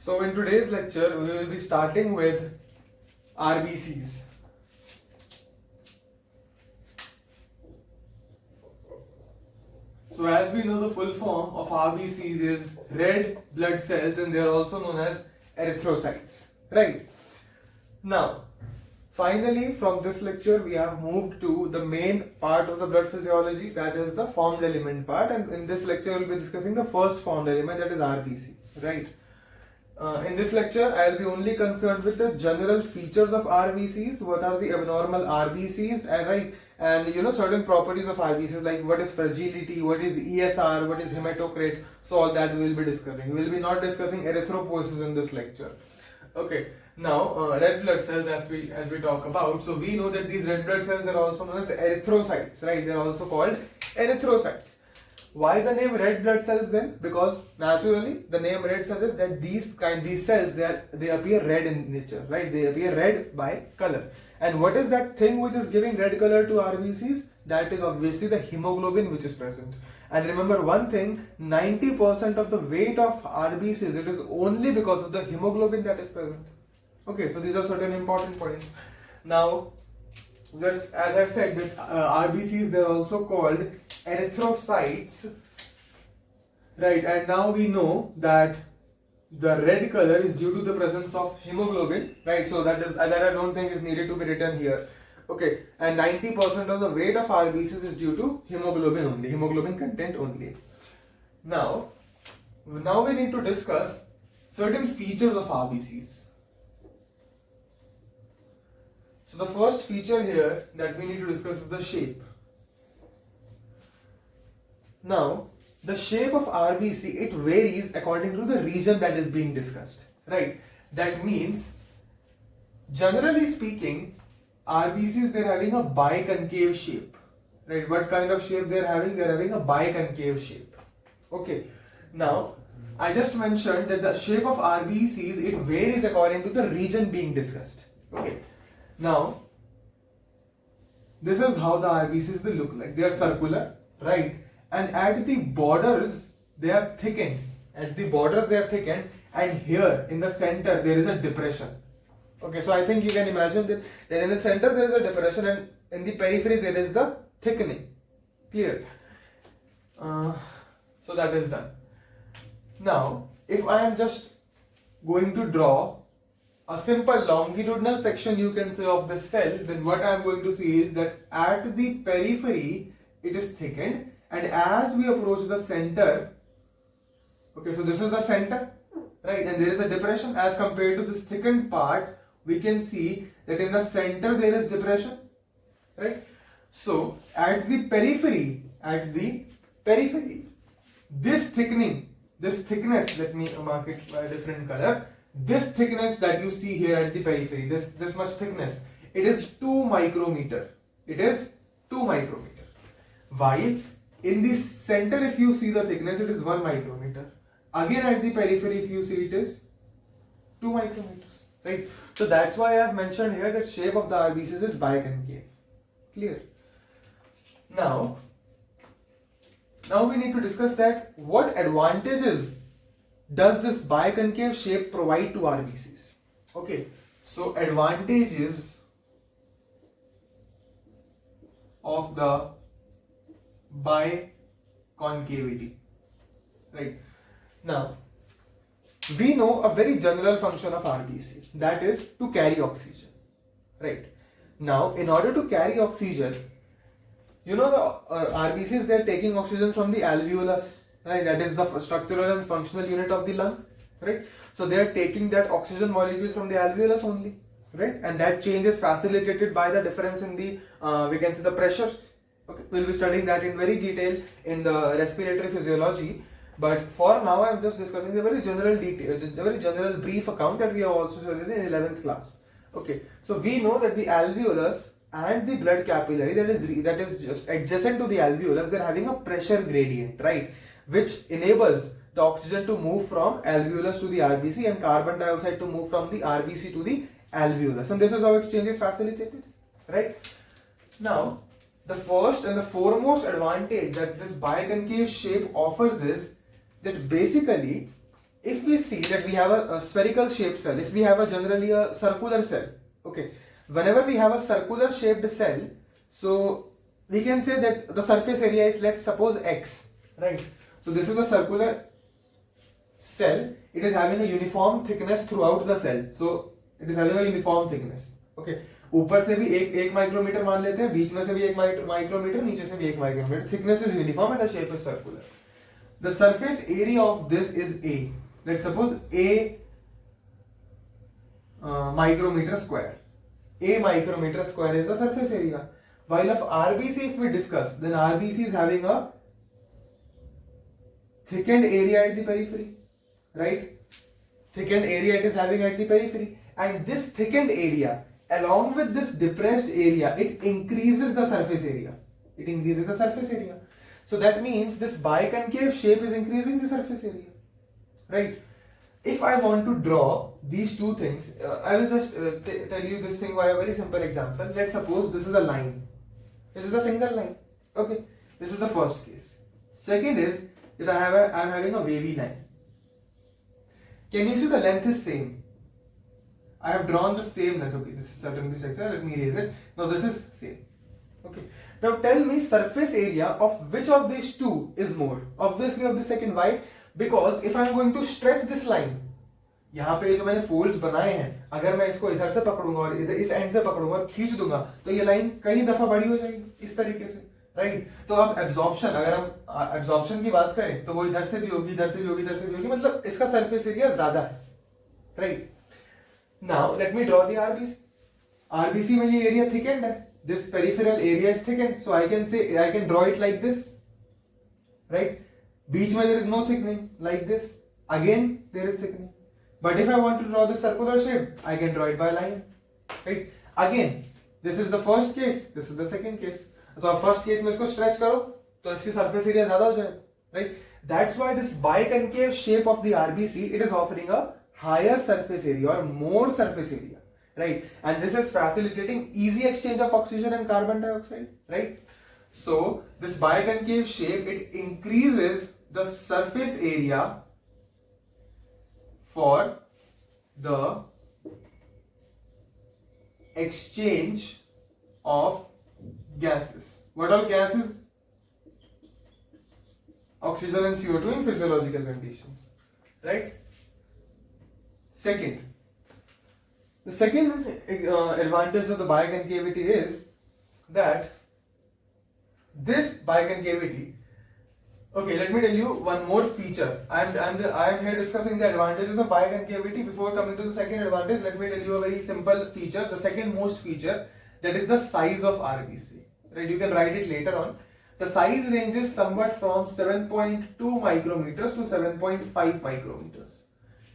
So in today's lecture, we will be starting with RBCs. So as we know, the full form of RBCs is red blood cells, and they are also known as erythrocytes, right? Now, finally, from this lecture, we have moved to the main part of the blood physiology, that is the formed element part, and in this lecture, we will be discussing the first formed element, that is RBC, right? In this lecture, I will be only concerned with the general features of RBCs, what are the abnormal RBCs, and right, and certain properties of RBCs like what is fragility, what is ESR, what is hematocrit. So all that we will be discussing. We will be not discussing erythropoiesis in this lecture. Okay. Now, red blood cells, as we talk about, so we know that these red blood cells are also known as erythrocytes, right? They are also called erythrocytes. Why the name red blood cells then? Because naturally the name red suggests that these cells they appear red in nature, right? They appear red by color. And what is that thing which is giving red color to RBCs? That is obviously the hemoglobin which is present. And remember one thing, 90% of the weight of RBCs, it is only because of the hemoglobin that is present. Okay, so these are certain important points. Now, just as I said, that RBCs, they are also called erythrocytes, right? And now we know that the red color is due to the presence of hemoglobin, right? So that I don't think is needed to be written here. Okay, and 90% of the weight of RBCs is due to hemoglobin only, hemoglobin content only. Now we need to discuss certain features of RBCs. So the first feature here that we need to discuss is the shape. Now, the shape of RBC, it varies according to the region that is being discussed, right? That means, generally speaking, RBCs, they're having a biconcave shape, right? What kind of shape they're having? They're having a biconcave shape. Okay. Now, I just mentioned that the shape of RBCs, it varies according to the region being discussed. Okay. Now, this is how the RBCs they look like. They are circular, right? And at the borders, they are thickened. At the borders, they are thickened. And here in the center, there is a depression. Okay, so I think you can imagine that in the center, there is a depression, and in the periphery, there is the thickening. Clear? So that is done. Now, if I am just going to draw a simple longitudinal section, you can say, of the cell, then what I am going to see is that at the periphery, it is thickened. And as we approach the center, okay, so this is the center, right? And there is a depression. As compared to this thickened part, we can see that in the center there is depression, right? So at the periphery, this thickness, let me mark it by a different color. This thickness that you see here at the periphery, this much thickness, it is 2 micrometer. It is 2 micrometer. While in the center, if you see the thickness, it is 1 micrometer. Again, at the periphery, if you see, it is 2 micrometers, right? So that's why I have mentioned here that shape of the RBCs is biconcave. Clear? Now we need to discuss that what advantages does this biconcave shape provide to RBCs? Okay, so advantages of the biconcavity, right? Now, we know a very general function of RBC, that is to carry oxygen, right? Now, in order to carry oxygen, the RBCs, they are taking oxygen from the alveolus, right? That is the structural and functional unit of the lung, right? So they are taking that oxygen molecule from the alveolus only, right? And that change is facilitated by the difference in the, we can say, the pressures. Okay, we'll be studying that in very detail in the respiratory physiology. But for now, I'm just discussing the very general detail, the very general brief account that we have also studied in 11th class. Okay, so we know that the alveolus and the blood capillary that is just adjacent to the alveolus, they're having a pressure gradient, right? Which enables the oxygen to move from alveolus to the RBC and carbon dioxide to move from the RBC to the alveolus. And this is how exchange is facilitated, right? Now, the first and the foremost advantage that this biconcave shape offers is that basically if we see that we have a spherical shaped cell, if we have generally a circular cell, okay, whenever we have a circular shaped cell, so we can say that the surface area is, let's suppose, x, right? So this is a circular cell, it is having a uniform thickness throughout the cell, so it is having a uniform thickness, okay. ऊपर से भी एक micrometer मान लेते हैं, बीच में से भी एक माइक्रोमीटर, नीचे से भी एक micrometer, thickness is uniform and the shape is circular. The surface area of this is A. Let's suppose A micrometer square. A micrometer square is the surface area. While of RBC, if we discuss, then RBC is having a thickened area at the periphery, right? Thickened area it is having at the periphery, and this thickened area, along with this depressed area, it increases the surface area. It increases the surface area. So that means this biconcave shape is increasing the surface area, right? If I want to draw these two things, I will just tell you this thing by a very simple example. Let's suppose this is a line. This is a single line. Okay, this is the first case. Second is that I am having a wavy line. Can you see the length is same? I have drawn the same length. Okay, this is certainly sector. Let me erase it. Now this is same. Okay. Now tell me surface area of which of these two is more? Obviously of the second. Why? Because if I am going to stretch this line, यहाँ पे जो मैंने folds बनाए हैं, अगर मैं इसको इधर से पकड़ूंगा और इधर इस एंड से पकड़ूंगा और खींच दूंगा, तो ये लाइन कई दफा बड़ी हो जाएगी इस तरीके से, राइट? तो अब एब्जॉर्प्शन, अगर हम एब्जॉर्प्शन की बात करें तो वो इधर से भी होगी, इधर से भी होगी, इधर से भी होगी, मतलब इसका सरफेस एरिया ज्यादा है, right? Now let me draw the RBC. RBC में ये एरिया थिकेंड है. This peripheral area is thickened, so I can say, I can draw it like this, right? Beach where there is no thickening, like this. Again, there is thickening. But if I want to draw the circular shape, I can draw it by line, right? Again, this is the first case, this is the second case. So first case में इसको stretch करो, तो इसकी surface area ज़्यादा हो जाएगा, right? That's why this biconcave shape of the RBC, it is offering a higher surface area or more surface area. Right, and this is facilitating easy exchange of oxygen and carbon dioxide, right? So this biconcave shape, it increases the surface area for the exchange of gases. What are gases? Oxygen and CO2 in physiological conditions, right? Second, the second advantage of the biconcavity is that this biconcavity, okay, let me tell you one more feature. I am here discussing the advantages of biconcavity. Before coming to the second advantage, let me tell you a very simple feature, the second most feature, that is the size of RBC, right? You can write it later on. The size ranges somewhat from 7.2 micrometers to 7.5 micrometers,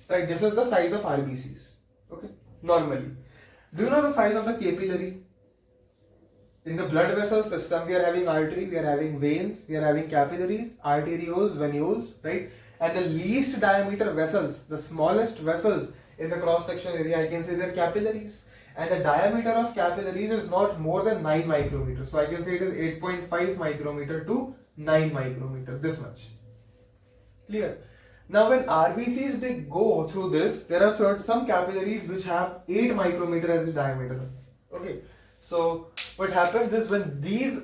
right? This is the size of RBCs, okay? Normally, do you know the size of the capillary? In the blood vessel system, we are having artery, we are having veins, we are having capillaries, arterioles, venules, right? And the least diameter vessels, the smallest vessels in the cross section area, I can say they are capillaries. And the diameter of capillaries is not more than 9 micrometers. So I can say it is 8.5 micrometer to 9 micrometer, this much. Clear? Now when RBCs they go through this, there are some capillaries which have 8 micrometer as the diameter. Okay, so what happens is when these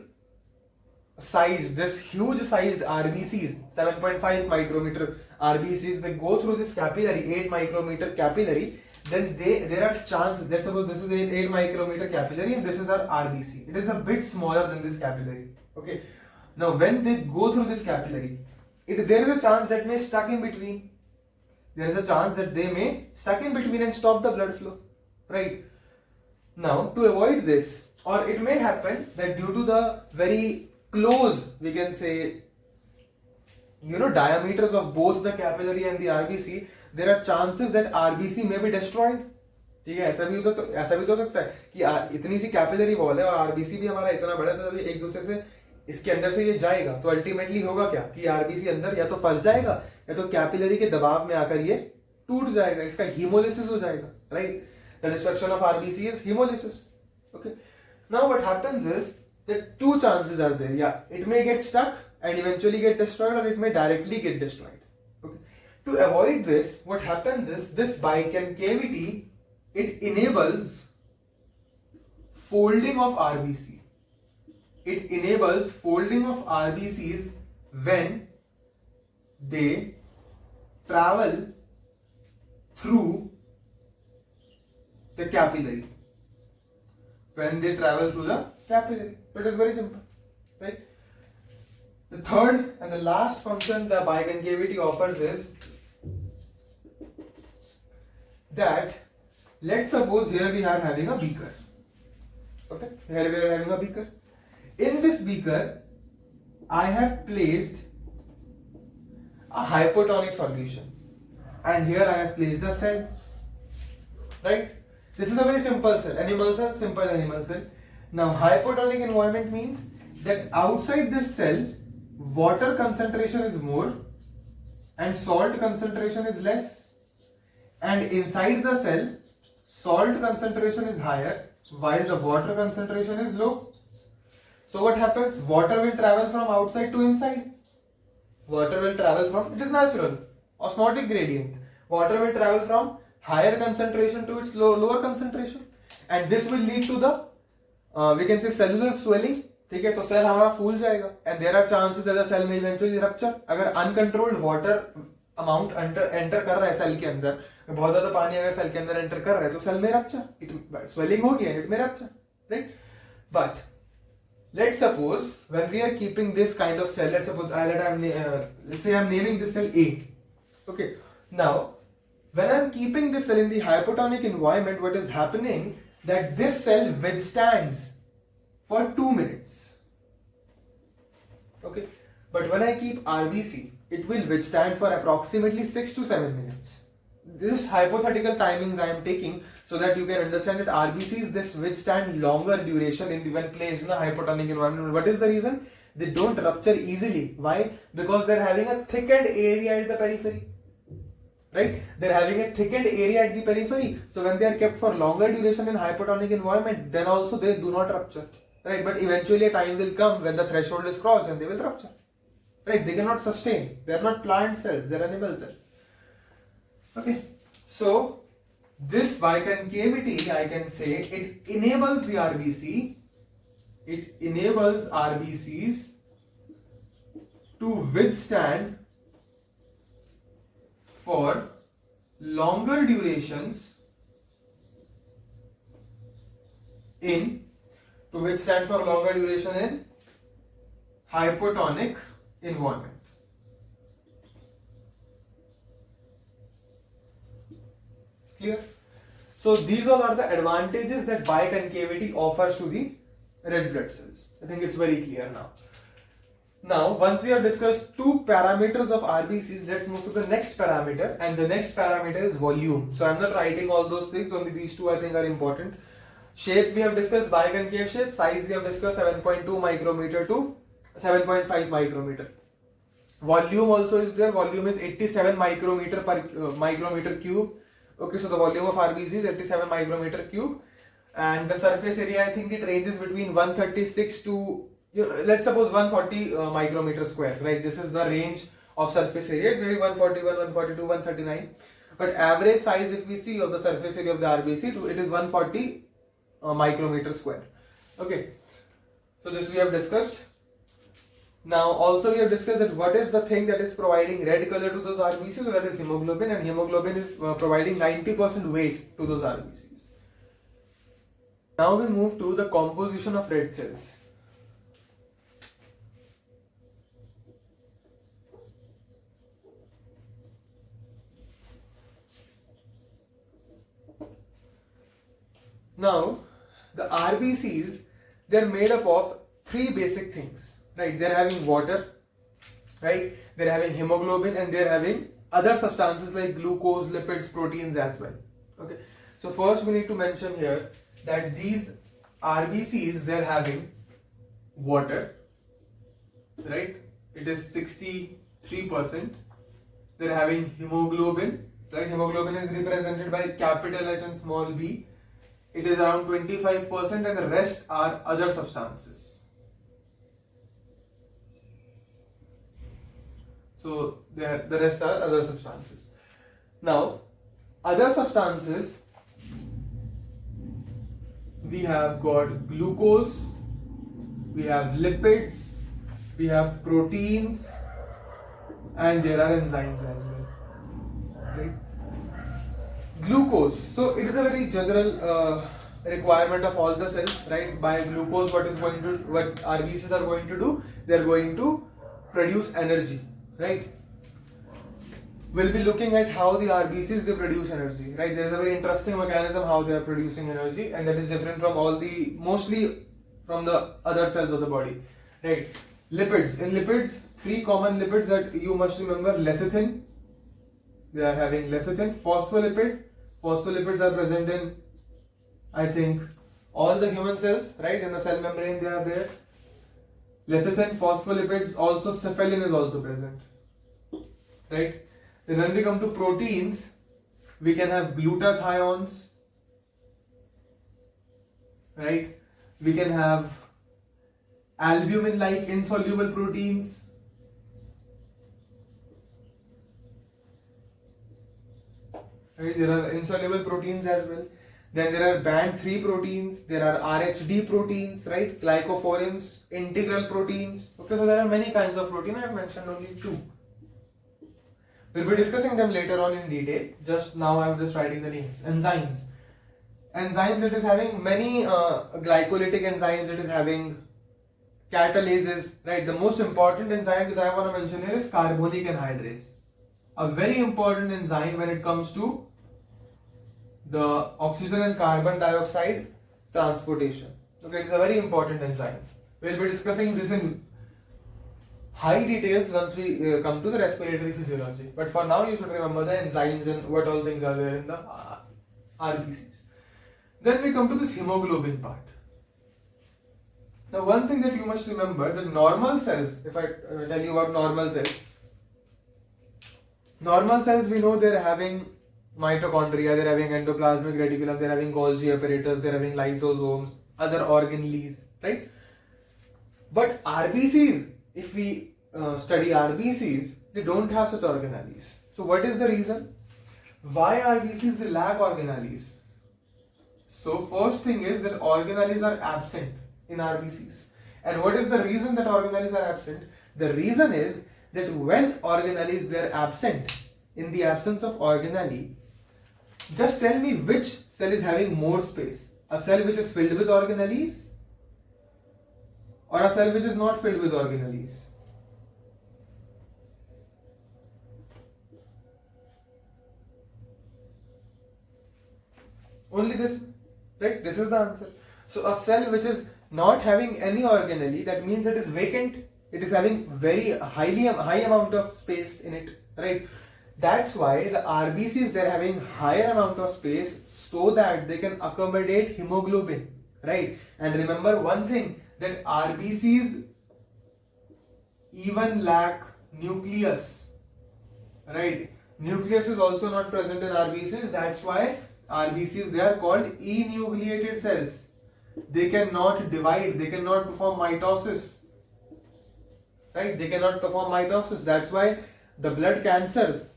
this huge sized RBCs, 7.5 micrometer RBCs, they go through this capillary, 8 micrometer capillary, then there are chances. Let's suppose this is 8 micrometer capillary and this is our RBC. It is a bit smaller than this capillary. Okay, now when they go through this capillary, there is a chance that may stuck in between. There is a chance that they may stuck in between and stop the blood flow, right? Now, to avoid this, or it may happen that due to the very close, we can say, diameters of both the capillary and the RBC, there are chances that RBC may be destroyed. ठीक है, ऐसा भी तो सकता है कि इतनी सी capillary wall है और आरबीसी भी हमारा इतना बड़ा है, तो एक दूसरे से इसके अंदर से ये जाएगा, तो अल्टीमेटली होगा क्या कि आरबीसी अंदर या तो फंस जाएगा या तो कैपिलरी के दबाव में आकर ये टूट जाएगा, इसका हीमोलिसिस हो जाएगा, right? The destruction of RBC is haemolysis. Okay, now what happens is that two chances are there, या it may get stuck and eventually get destroyed, or it may directly get destroyed. Okay, To avoid this, what happens is this biconcavity, it enables folding of RBC. It enables folding of RBCs when they travel through the capillary. When they travel through the capillary. It is very simple, right? The third and the last function the biconcavity offers is that, let's suppose here we are having a beaker. Okay, here we are having a beaker. In this beaker, I have placed a hypotonic solution, and here I have placed a cell. Right? This is a very simple cell, animal cell, simple animal cell. Now, hypotonic environment means that outside this cell, water concentration is more and salt concentration is less. And inside the cell, salt concentration is higher while the water concentration is low. So what happens? Water will travel from outside to inside. Water will travel from, it is natural, osmotic gradient. Water will travel from higher concentration to its lower concentration. And this will lead to the, we can say cellular swelling. ठीक है, तो cell हमारा फूल जाएगा and there are chances that the cell may eventually rupture. अगर uncontrolled water amount enter कर रहा है cell के अंदर, बहुत ज्यादा पानी अगर सेल के अंदर एंटर कर रहा है तो सेल में रप्चर, स्वेलिंग होगी एंड इट में rupture, right? But let's suppose when we are keeping this kind of cell, let's suppose let's say I'm naming this cell A. Okay, now when I'm keeping this cell in the hypotonic environment, what is happening that this cell withstands for 2 minutes. Okay, but when I keep RBC, it will withstand for approximately 6 to 7 minutes. This hypothetical timings I am taking so that you can understand that RBCs this withstand longer duration in the when placed in a hypotonic environment. What is the reason? They don't rupture easily. Why? Because they're having a thickened area at the periphery. Right? They're having a thickened area at the periphery. So when they are kept for longer duration in hypotonic environment, then also they do not rupture. Right? But eventually a time will come when the threshold is crossed and they will rupture. Right? They cannot sustain. They are not plant cells. They are animal cells. Okay, so this biconcavity, I can say, it enables the RBC, it enables RBCs to withstand for longer durations in hypotonic environment. Clear? So these all are the advantages that biconcavity offers to the red blood cells. I think it's very clear now. Now, once we have discussed two parameters of RBCs, let's move to the next parameter, and the next parameter is volume. So I'm not writing all those things, only these two I think are important. Shape we have discussed, biconcave shape. Size we have discussed, 7.2 micrometer to 7.5 micrometer. Volume also is there. Volume is 87 micrometer per micrometer cube. Okay, so the volume of RBC is 87 micrometer cube, and the surface area, I think it ranges between 136 to, let's suppose 140 micrometer square, right? This is the range of surface area, maybe 141, 142, 139. But average size, if we see of the surface area of the RBC, it is 140 micrometer square. Okay, so this we have discussed. Now also we have discussed that what is the thing that is providing red color to those RBCs, so that is hemoglobin, and hemoglobin is providing 90% weight to those RBCs. Now we move to the composition of red cells. Now the RBCs, they are made up of three basic things. Right, they're having water, right? They're having hemoglobin, and they're having other substances like glucose, lipids, proteins as well. Okay, so first we need to mention here that these RBCs, they're having water, right? It is 63%. They're having hemoglobin, right? Hemoglobin is represented by capital H and small b. It is around 25%, and the rest are other substances. So the rest are other substances. Now, other substances, we have got glucose, we have lipids, we have proteins, and there are enzymes as well. Right? Glucose. So it is a very general requirement of all the cells, right? By glucose, what RBCs are going to do? They are going to produce energy, right? We'll be looking at how the RBCs they produce energy, right? There is a very interesting mechanism how they are producing energy, and that is different from mostly from the other cells of the body, right? Lipids. In lipids, 3 common lipids that you must remember: lecithin. They are having lecithin. Phospholipid. Phospholipids are present in, I think, all the human cells, right? In the cell membrane, they are there. Lecithin, phospholipids, also cephalin is also present, right? Then when we come to proteins, we can have glutathiones, right? We can have albumin-like insoluble proteins. Right? There are insoluble proteins as well. Then there are band 3 proteins, there are RHD proteins, right? Glycophorins, integral proteins. Okay, so there are many kinds of protein. I have mentioned only 2. We'll be discussing them later on in detail. Just now I am just writing the names. Enzymes. Enzymes, it is having many glycolytic enzymes, it is having catalases, right? The most important enzyme that I want to mention here is carbonic anhydrase. A very important enzyme when it comes to the oxygen and carbon dioxide transportation. Okay, it's a very important enzyme. We'll be discussing this in high details once we come to the respiratory physiology. But for now, you should remember the enzymes and what all things are there in the RBCs. Then we come to this hemoglobin part. Now, one thing that you must remember, the normal cells, if I tell you about normal cells, we know they're having mitochondria, they're having endoplasmic reticulum, they're having Golgi apparatus, they're having lysosomes, other organelles, right? But RBCs, if we study RBCs, they don't have such organelles. So what is the reason? Why RBCs they lack organelles? So first thing is that organelles are absent in RBCs. And what is the reason that organelles are absent? The reason is that when organelles they are absent, in the absence of organelle, just tell me which cell is having more space. A cell which is filled with organelles or a cell which is not filled with organelles? Only this, right? This is the answer. So a cell which is not having any organelle, that means it is vacant. It is having very high amount of space in it, right? That's why the RBCs they're having higher amount of space so that they can accommodate hemoglobin, right? And remember one thing, that RBCs even lack nucleus, right? Nucleus is also not present in RBCs. That's why RBCs they are called enucleated cells. They cannot divide. They cannot perform mitosis. Right? They cannot perform mitosis. That's why the blood cancer,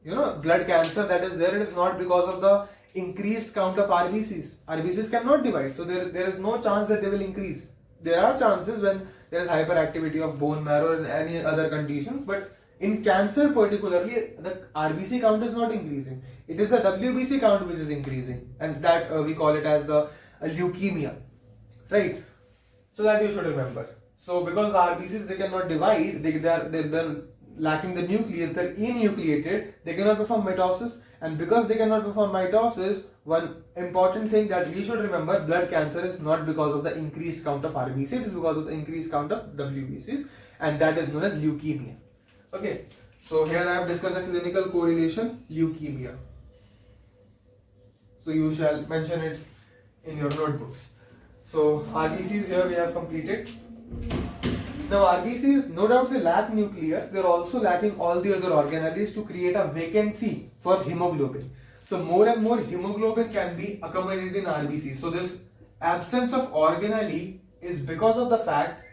blood cancer that is there, it is not because of the increased count of RBCs. RBCs cannot divide. So there is no chance that they will increase. There are chances when there is hyperactivity of bone marrow and any other conditions, but in cancer particularly, the RBC count is not increasing. It is the WBC count which is increasing, and that we call it as the leukemia, right? So that you should remember. So because the RBCs they cannot divide, they're lacking the nucleus, they're enucleated, they cannot perform mitosis, and because they cannot perform mitosis, one important thing that we should remember, blood cancer is not because of the increased count of RBCs, it is because of the increased count of WBCs, and that is known as leukemia. Okay, so here I have discussed a clinical correlation, leukemia. So you shall mention it in your notebooks. So RBCs here we have completed. Now RBCs, no doubt they lack nucleus, they are also lacking all the other organelles to create a vacancy for hemoglobin. So more and more hemoglobin can be accommodated in RBCs. So this absence of organelle is because of the fact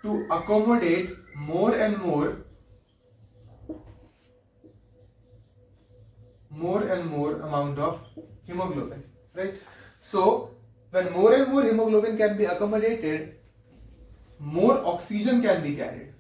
to accommodate more and more more and more amount of hemoglobin, right? So when more and more hemoglobin can be accommodated, more oxygen can be carried,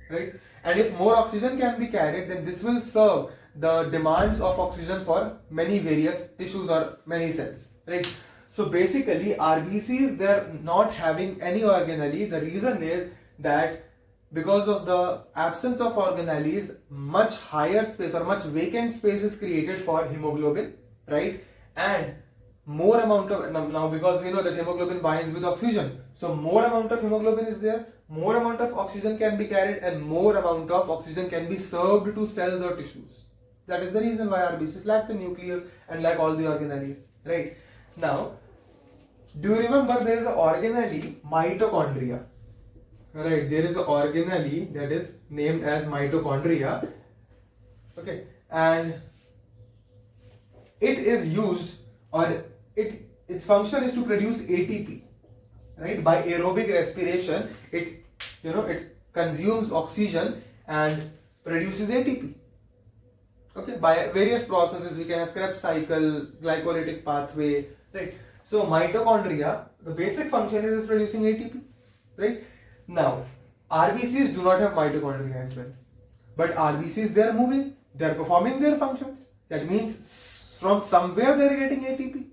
right? And if more oxygen can be carried, then this will serve the demands of oxygen for many various tissues or many cells, right? So basically RBCs, they're not having any organelle. The reason is that because of the absence of organelles, much higher space or much vacant space is created for hemoglobin, right? And more amount of, now because we know that hemoglobin binds with oxygen, so more amount of hemoglobin is there, more amount of oxygen can be carried, and more amount of oxygen can be served to cells or tissues. That is the reason why RBCs lack the nucleus and lack all the organelles, right? Now, do you remember there is an organelle, mitochondria? Right, there is an organelle that is named as mitochondria. Okay, and it is used, or its function is to produce ATP, right? By aerobic respiration, it consumes oxygen and produces ATP. Okay, by various processes, we can have Krebs cycle, glycolytic pathway, right? So mitochondria, the basic function is producing ATP, right? Now, RBCs do not have mitochondria as well, but RBCs, they are moving, they are performing their functions. That means from somewhere they are getting ATP,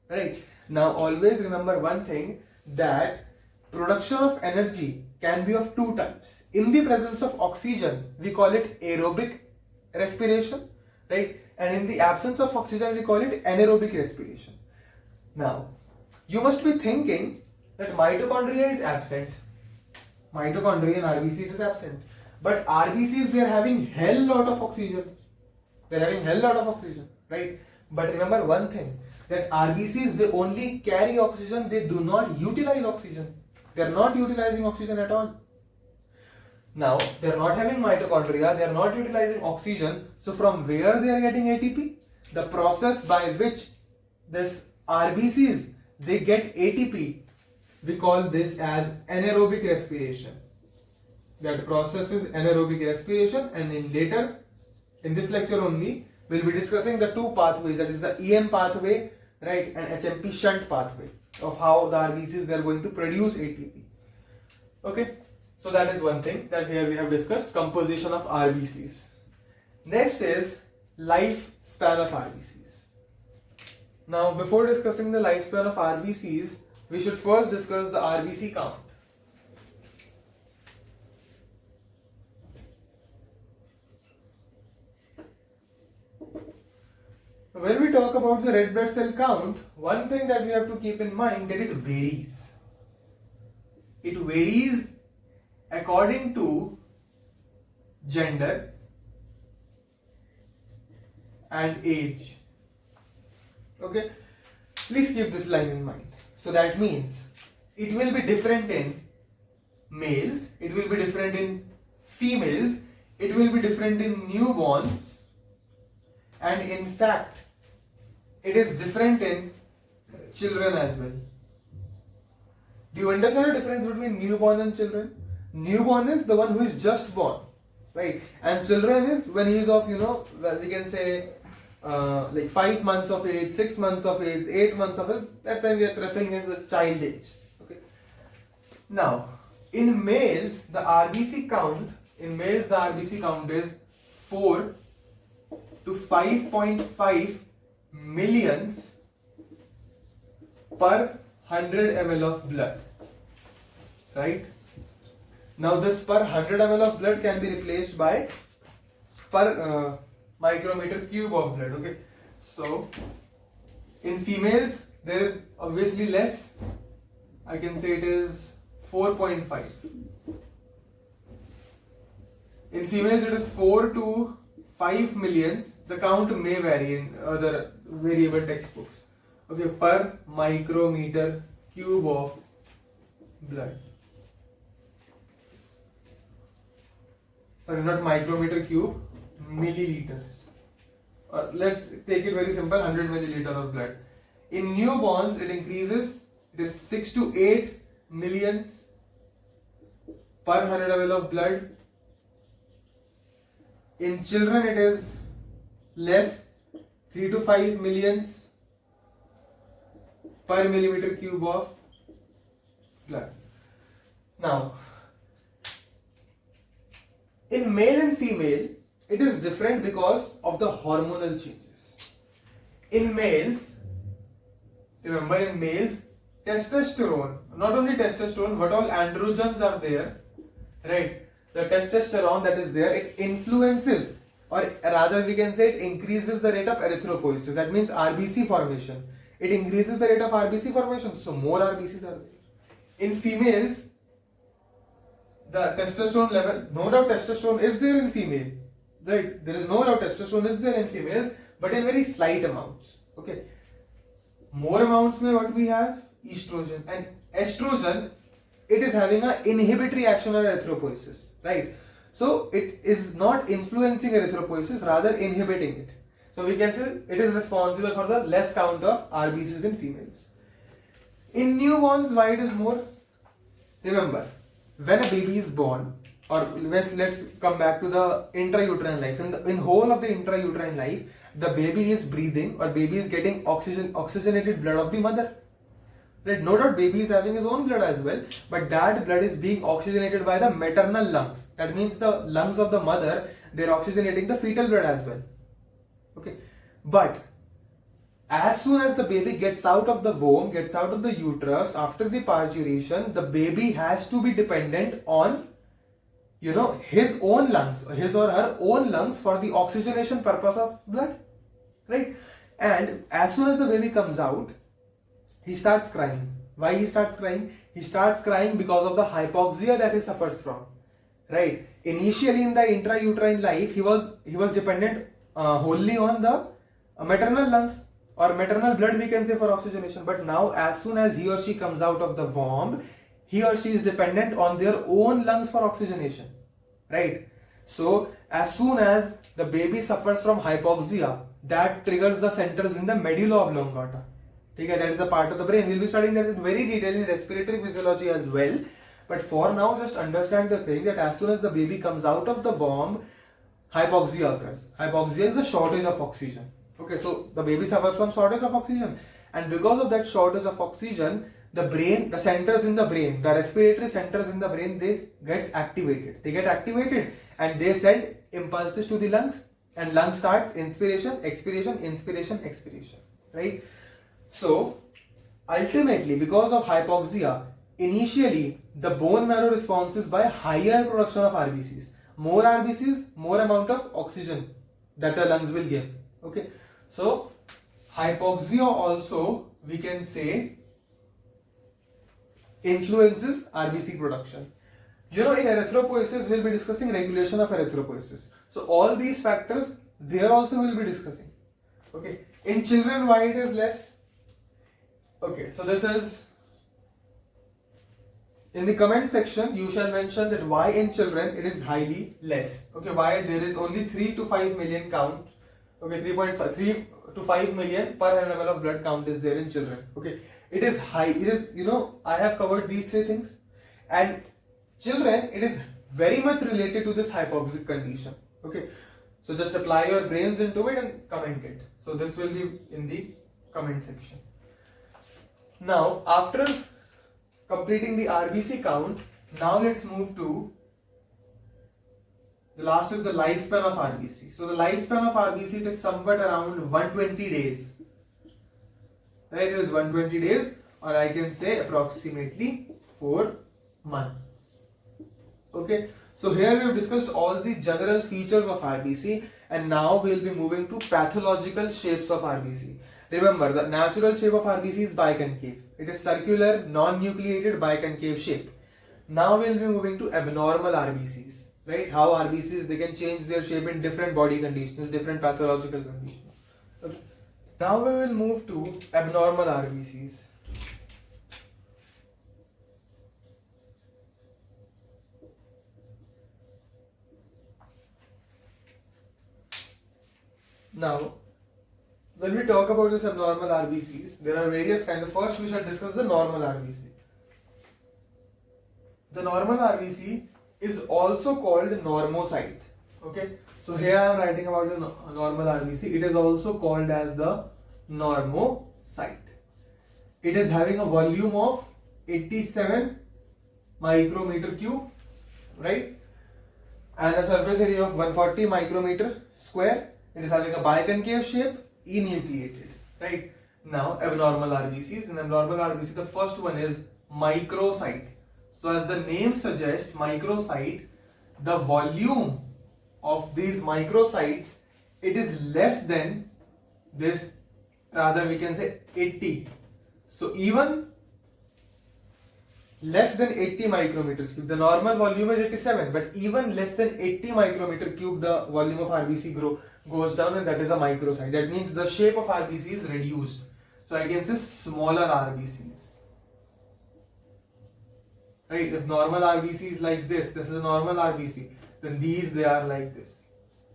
right? Now, always remember one thing, that production of energy can be of two types. In the presence of oxygen, we call it aerobic respiration, right? And in the absence of oxygen, we call it anaerobic respiration. Now, you must be thinking that mitochondria is absent. Mitochondria in RBCs is absent. But RBCs, they are having hell lot of oxygen. They are having hell lot of oxygen, right? But remember one thing, that RBCs, they only carry oxygen, they do not utilize oxygen. They are not utilizing oxygen at all. Now, they are not having mitochondria, they are not utilizing oxygen. So from where they are getting ATP? The process by which this RBCs, they get ATP, we call this as anaerobic respiration. That process is anaerobic respiration, and in this lecture only, we'll be discussing the two pathways, that is the EM pathway, right, and HMP shunt pathway, of how the RBCs, they are going to produce ATP. Okay, so that is one thing that here we have discussed, composition of RBCs. Next is lifespan of RBCs. Now, before discussing the lifespan of RBCs, we should first discuss the RBC count. When we talk about the red blood cell count, one thing that we have to keep in mind, that it varies. It varies according to gender and age. Okay, please keep this line in mind. So that means it will be different in males, it will be different in females, it will be different in newborns, and in fact, it is different in children as well. Do you understand the difference between newborn and children? Newborn is the one who is just born, right? And children is when he is of, we can say like 5 months of age, 6 months of age, 8 months of age. That time we are referring as the child age. Okay. Now, in males, the RBC count is 4 to 5.5 millions per 100 ml of blood, right? Now this per 100 ml of blood can be replaced by per micrometer cube of blood. Okay, so in females there is obviously less. I can say it is 4.5. In females it is 4 to 5 millions. The count may vary in other variable textbooks. Okay, per micrometer cube of blood. Sorry, not micrometer cube, milliliters. Let's take it very simple, 100 milliliter of blood. In newborns, it increases. It is 6 to 8 millions per 100 ml of blood. In children it is less, 3 to 5 millions per millimeter cube of blood. Now, in male and female, it is different because of the hormonal changes. In males, remember in males, testosterone, not only testosterone, but all androgens are there, right? The testosterone that is there, it influences, or rather we can say it increases the rate of erythropoiesis. That means RBC formation. It increases the rate of RBC formation, so more RBCs are there. In females, the testosterone level, no doubt testosterone is there in female, right? There is no doubt testosterone is there in females, but in very slight amounts. Okay. More amounts में what we have? Estrogen. And estrogen, it is having an inhibitory action on erythropoiesis, right? So it is not influencing erythropoiesis, rather inhibiting it. So we can say it is responsible for the less count of RBCs in females. In newborns, why it is more? Remember, when a baby is born, or let's come back to the intrauterine life. In whole of the intrauterine life, the baby is breathing, or baby is getting oxygenated blood of the mother. Right? No doubt baby is having his own blood as well, but that blood is being oxygenated by the maternal lungs. That means the lungs of the mother, they are oxygenating the fetal blood as well. Okay, but as soon as the baby gets out of the womb, gets out of the uterus after the parturition, the baby has to be dependent on, his own lungs, his or her own lungs for the oxygenation purpose of blood, right? And as soon as the baby comes out, he starts crying. Why he starts crying? He starts crying because of the hypoxia that he suffers from, right? Initially in the intrauterine life, he was dependent wholly on the maternal lungs, or maternal blood we can say, for oxygenation. But now as soon as he or she comes out of the womb, he or she is dependent on their own lungs for oxygenation, right? So as soon as the baby suffers from hypoxia, that triggers the centers in the medulla oblongata. Okay, that is a part of the brain. We'll be studying that in very detail in respiratory physiology as well. But for now, just understand the thing that as soon as the baby comes out of the womb, hypoxia occurs. Hypoxia is the shortage of oxygen. Okay, so the baby suffers from shortage of oxygen, and because of that shortage of oxygen, the brain, the centers in the brain, the respiratory centers in the brain, they get activated. They get activated and they send impulses to the lungs, and lung starts inspiration, expiration, inspiration, expiration, right? So ultimately, because of hypoxia, initially the bone marrow responses by higher production of RBCs. More RBCs, more amount of oxygen that the lungs will give. Okay, so hypoxia also we can say influences RBC production. In erythropoiesis we'll be discussing regulation of erythropoiesis. So all these factors there also we'll be discussing. Okay, in children why it is less? Okay, so this is in the comment section. You shall mention that why in children it is highly less. Okay, why there is only 3 to 5 million count. Okay, 3 to 5 million per 100 ml of blood count is there in children. Okay, it is high. It is, I have covered these three things, and children, it is very much related to this hypoxic condition. Okay, so just apply your brains into it and comment it. So this will be in the comment section. Now, after completing the RBC count, now let's move to the last is the lifespan of RBC. So the lifespan of RBC, it is somewhat around 120 days. Right, it is 120 days, or I can say approximately 4 months. Okay, so here we have discussed all the general features of RBC, and now we will be moving to pathological shapes of RBC. Remember, the natural shape of RBC is biconcave. It is circular, non-nucleated biconcave shape. Now we will be moving to abnormal RBCs, right? How RBCs, they can change their shape in different body conditions, different pathological conditions. Okay. Now we will move to abnormal RBCs. Now, when we talk about this abnormal RBCs, there are various kinds of. First, we shall discuss the normal RBC. The normal RBC is also called normocyte. Okay, so here I am writing about the normal RBC. It is also called as the normocyte. It is having a volume of 87 micrometer cube, right? And a surface area of 140 micrometer square. It is having a biconcave shape, enucleated, right? Now, abnormal RBCs. In abnormal RBC, the first one is microcyte. So, as the name suggests, microcyte, the volume of these microcytes, it is less than this, rather we can say 80. So, even less than 80 micrometers cube. The normal volume is 87, but even less than 80 micrometer cube, the volume of RBC goes down, and that is a microcyte. That means the shape of RBC is reduced. So I can say smaller RBCs. Right? If normal RBC is like this is a normal RBC, then these they are like this,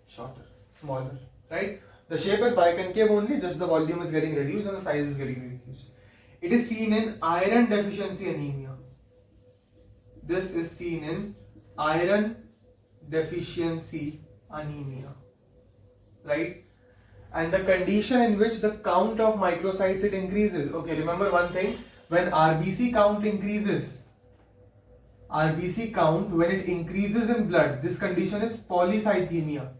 shorter, smaller. Right? The shape is biconcave only, just the volume is getting reduced and the size is getting reduced. It is seen in iron deficiency anemia. This is seen in iron deficiency anemia, right? And the condition in which the count of microcytes it increases. Okay, remember one thing, when RBC count increases, RBC count when it increases in blood, this condition is polycythemia.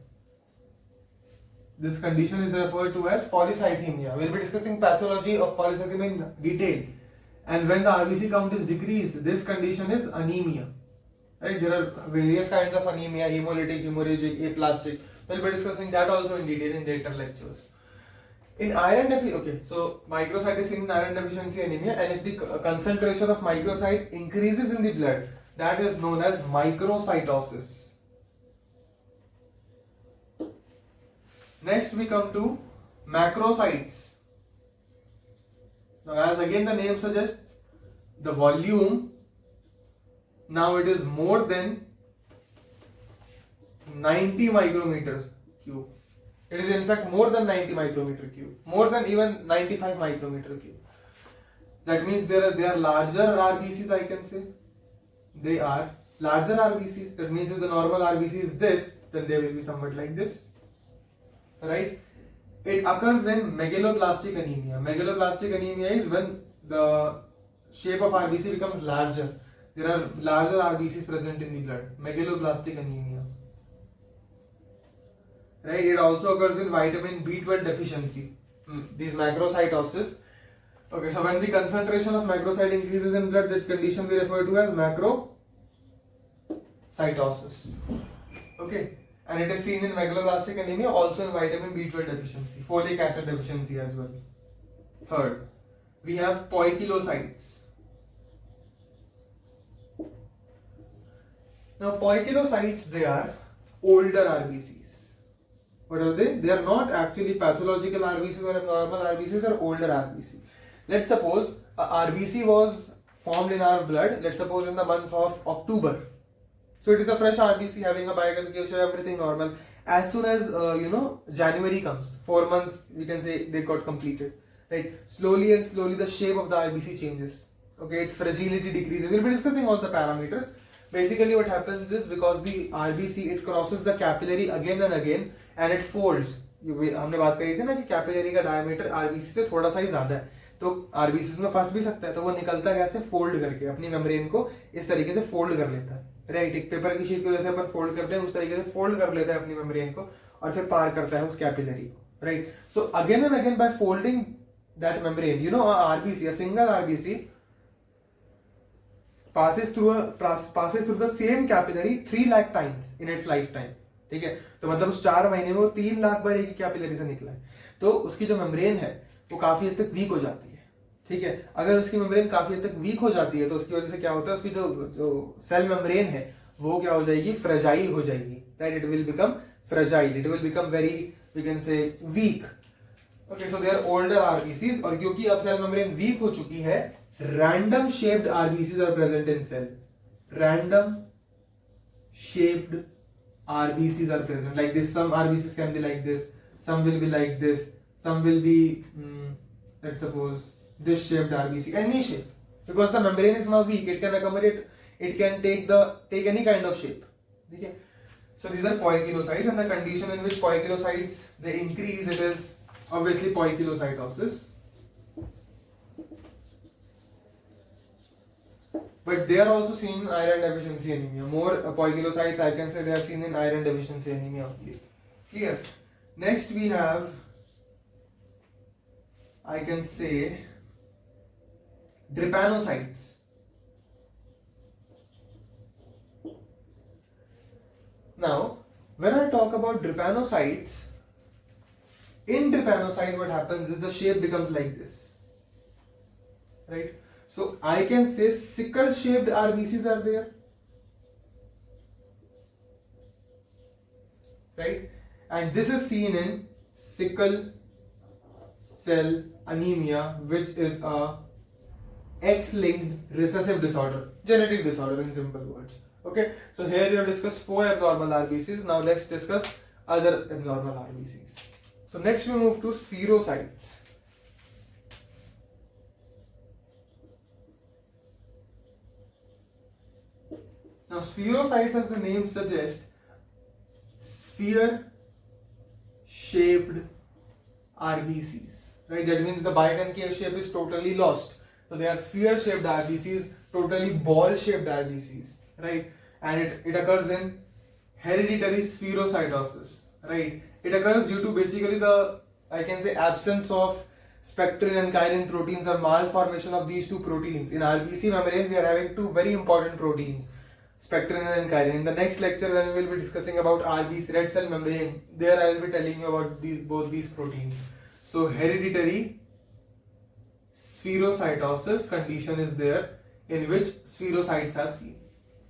This condition is referred to as polycythemia. We'll be discussing pathology of polycythemia in detail. And when the RBC count is decreased, this condition is anemia. Right? There are various kinds of anemia: hemolytic, hemorrhagic, aplastic. We'll be discussing that also in detail in later lectures. In iron deficiency, okay, so microcyte is seen in iron deficiency anemia, and if the concentration of microcyte increases in the blood, that is known as microcytosis. Next we come to macrocytes. Now, as again the name suggests, the volume, now it is more than 90 micrometers cube. It is in fact more than 90 micrometer cube, more than even 95 micrometer cube. That means they are larger RBCs, I can say. They are larger RBCs. That means if the normal RBC is this, then they will be somewhat like this. Right? It occurs in megaloblastic anemia. Megaloblastic anemia is when the shape of RBC becomes larger. There are larger RBCs present in the blood. Megaloblastic anemia. Right? It also occurs in vitamin B12 deficiency. These macrocytosis. Okay, so when the concentration of macrocyte increases in blood, that condition we refer to as macrocytosis. Okay. And it is seen in megaloblastic anemia, also in vitamin B12 deficiency, folic acid deficiency as well. Third, we have poikilocytes. Now, poikilocytes, they are older RBCs. What are they? They are not actually pathological RBCs or abnormal RBCs, they are older RBC. Let's suppose a RBC was formed in our blood, let's suppose in the month of October. So it is a fresh RBC having a biconcave shape, everything normal. As soon as January comes, 4 months we can say they got completed, right? Slowly and slowly the shape of the RBC changes. Okay, its fragility decreases. We'll be discussing all the parameters. Basically, what happens is because the RBC it crosses the capillary again and again and it folds. हमने बात करी थी ना कि capillary का diameter RBC से थोड़ा सा ही ज्यादा है, तो RBC में फंस भी सकता है, तो वो निकलता कैसे? फोल्ड करके अपनी मेम्ब्रेन को इस तरीके से फोल्ड कर लेता है. राइट, एक पेपर की शीट को जैसे अपन फोल्ड करते हैं उस तरीके से फोल्ड कर लेता है अपनी मेम्ब्रेन को और फिर पार करता है उस कैपिलरी को. Right, so again and again by folding that membrane, you know, RBC, a single RBC passes through the same capillary 3 lakh times in its lifetime. ठीक है, तो मतलब उस 4 महीने में वो 3 लाख बार एक कैपिलरी से निकला है, तो उसकी जो मेम्ब्रेन है वो काफी हद तक वीक हो जाती है. ठीक है, अगर उसकी मेम्ब्रेन काफी हद तक वीक हो जाती है तो उसकी वजह से क्या होता है, उसकी जो सेल मेम्ब्रेन है वो क्या हो जाएगी? फ्रेजाइल हो जाएगी. Right, it will become fragile, it will become very, we can say, weak. Okay, so they are older RBCs. और क्योंकि अब सेल मेम्ब्रेन वीक हो चुकी है, random shaped RBCs are present in cell. Random shaped RBCs are present like this. Some RBCs can be like this, some will be like this, some will be let's suppose this shaped RBC, any shape, because the membrane is now weak, it can accommodate, it can take any kind of shape. Okay, So these are poikilocytes, and the condition in which poikilocytes they increase, it is obviously poikilocytosis. But they are also seen in iron deficiency anemia. More poikilocytes, I can say, they are seen in iron deficiency anemia only. Clear? Next we have, I can say, drepanocytes. Now, when I talk about drepanocytes, in drepanocyte what happens is the shape becomes like this, right? So I can say sickle shaped RBCs are there, right? And this is seen in sickle cell anemia, which is a X-linked recessive disorder, genetic disorder in simple words. Okay, so here we have discussed 4 abnormal RBCs. Now let's discuss other abnormal RBCs. So next we move to spherocytes. Now spherocytes, as the name suggests, sphere shaped RBCs, right? That means the biconcave shape is totally lost. So they are sphere shaped RBCs, totally ball shaped RBCs, right? And it occurs in hereditary spherocytosis, right? It occurs due to basically the, I can say, absence of spectrin and kinin proteins or malformation of these two proteins. In RBC membrane, we are having two very important proteins, spectrin and kinin. In the next lecture, when we will be discussing about RBC, red cell membrane, there I will be telling you about both these proteins. So hereditary spherocytosis condition is there, in which spherocytes are seen.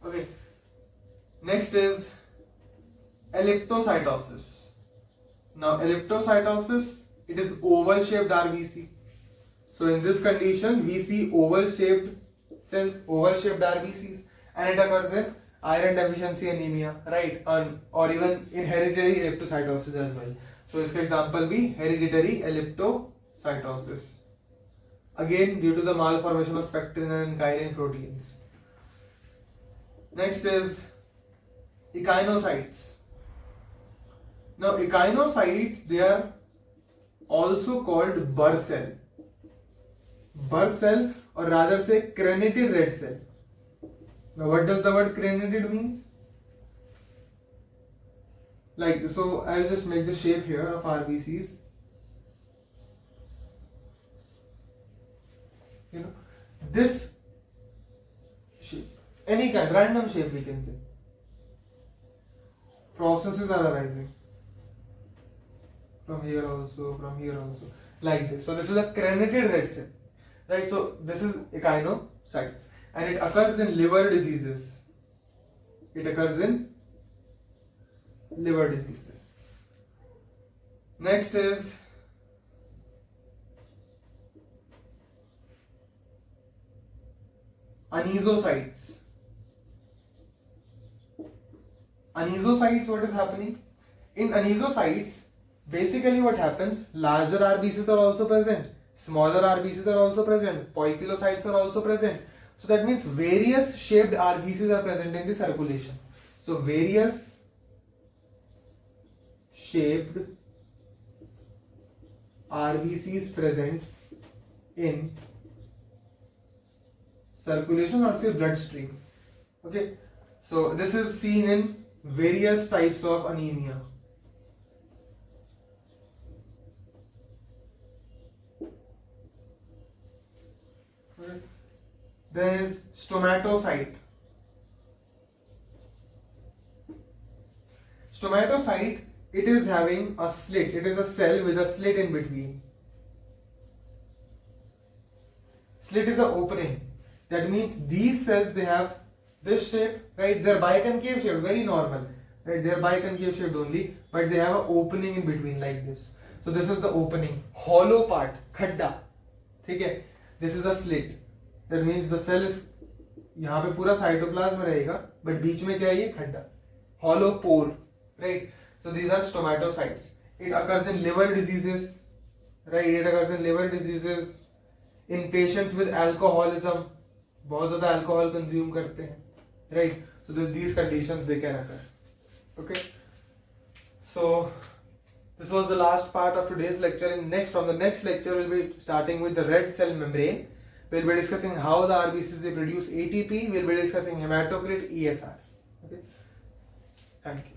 Okay. Next is elliptocytosis. Now elliptocytosis, it is oval shaped RBC. So in this condition, we see oval shaped cells, oval shaped RBCs, and it occurs in iron deficiency anemia, right? Or even in hereditary elliptocytosis as well. So इसका example भी hereditary elliptocytosis. Again, due to the malformation of spectrin and kinin proteins. Next is echinocytes. Now echinocytes, they are also called Burr cell. Burr cell, or rather say crenatid red cell. Now what does the word crenatid means? Like, so I'll just make the shape here of RBCs. You know, this shape, any kind, random shape we can say. Processes are arising from here also, like this. So this is a crenatid red cell, right? So this is echinocytes, and it occurs in liver diseases. It occurs in liver diseases. Next is anisocytes. Anisocytes, what is happening? In anisocytes, basically what happens, larger RBCs are also present, smaller RBCs are also present, poikilocytes are also present. So that means various shaped RBCs are present in the circulation. So various shaped RBCs present in circulation, or say bloodstream. Okay, so this is seen in various types of anemia. Okay. There is stomatocyte. Stomatocyte, it is having a slit. It is a cell with a slit in between. Slit is an opening. That means these cells, they have this shape, right? They are biconcave shaped, very normal, right? They are biconcave shaped only, but they have an opening in between like this. So this is the opening, hollow part, khadda. Okay? This is a slit. That means the cell is यहाँ पे पूरा cytoplasm रहेगा, but बीच में क्या है ये खड्डा, hollow pore, right? So these are stomatocytes. It occurs in liver diseases, right? It occurs in liver diseases, in patients with alcoholism, बहुत ज़्यादा alcohol consume करते हैं, right? So these conditions they can occur. Okay. So this was the last part of today's lecture. From the next lecture, we'll be starting with the red cell membrane. We'll be discussing how the RBCs they produce ATP. We'll be discussing hematocrit, ESR. Okay. Thank you.